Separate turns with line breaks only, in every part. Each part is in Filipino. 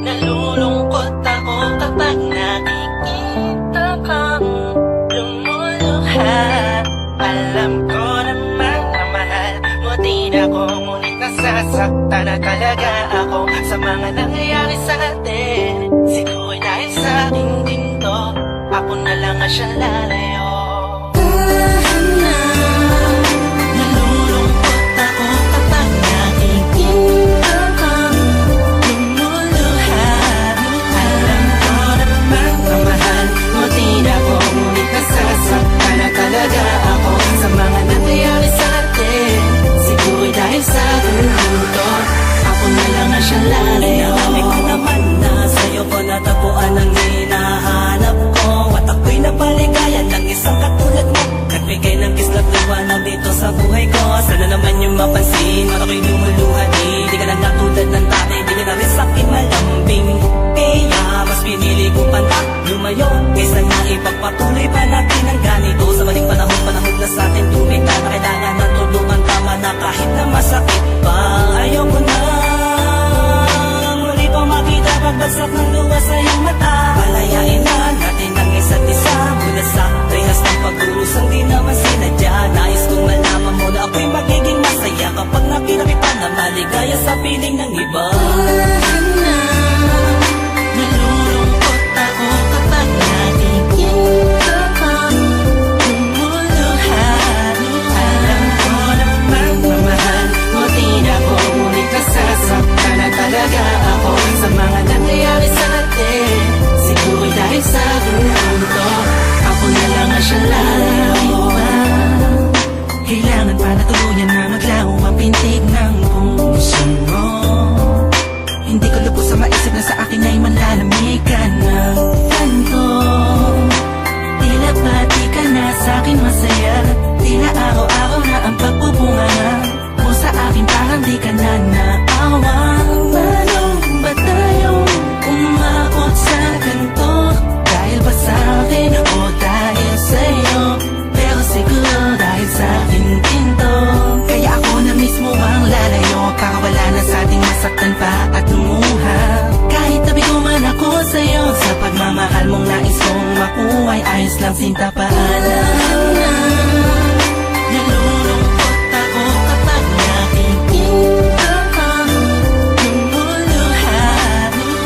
Nalulungkot ako kapag nakikita kang lumuluha. Alam ko naman na mahal mo din ako, ngunit nasasaktan na talaga ako sa mga nangyayari sa atin. Siguro dahil sa aking ginto, ako na lang ang siya lalayo.
Natagpuan ang hinahanap ko at ako'y napaligayan ng isang katulad mo. Nagbigay ng kislap liwanag dito sa buhay ko. Sana naman yung mapansin at ako'y lumuluha. Di ka na natulad ng dati, di ka na rin sa'kin malambing. Kaya mas pinili ko pa na lumayo kaysa na ipagpatuloy pa natin ang ganito. Sa maling panahon na sa atin tumigla na kailangan ng tulungan. Tama na kahit na masakit pa. Ayoko na muli pang makita pagbagsak ng luwa sa iyong mata. Palayain na natin ang isa't isa mula sa rehas ng pag-urusang di naman sinadya. Nais kong malaman mo na ako'y magiging masaya kapag nakita kita na maligaya sa piling ng iba.
Nalulungkot ako kapag nakikita kang lumuluha. Alam ko naman na mahal mo din ako, ngunit nasasaktan na talaga ako sa mga nangyayari sa atin. Siguro dahil sa ginto, ako na lang ang siya lalayo. Kailangan pa na tuluyan na maglaho ang pintig ng puso mo. Hindi ko lubos sa maisip na sa akin ay manlalamig ka ng tanto. Tila pati ka na sa akin masaya, tila araw-araw na ang pagbubunga mo sa akin, parang di ka na naawa. Paano ba tayong umabot sa ganito? Dahil ba sa akin o dahil sa'yo? Pero siguro dahil sa akin ginto. Kaya ako na mismo ang lalayo para wala na sa ating masaktan pa at lumuha. Kahit tabi ko man ako sa'yo, sa pagmamahal mong nais kong makuha ay ayos lang, sinta, paalam na. Nalulungkot ako kapag nakikita kang lumuluha.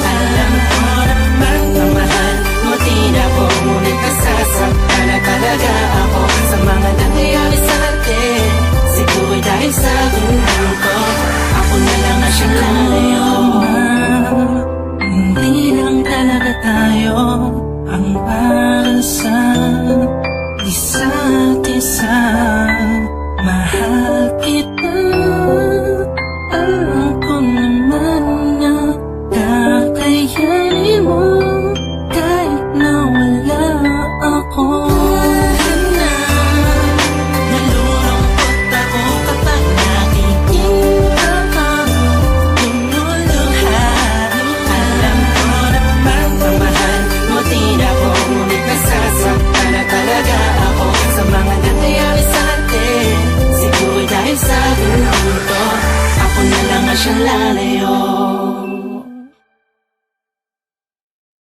Alam ko naman na mahal mo din ako, ngunit nasasaktan na talaga ako sa mga nangyayari sa atin. Siguro dahil sa ginto, ako na lang ang siyang lalayo.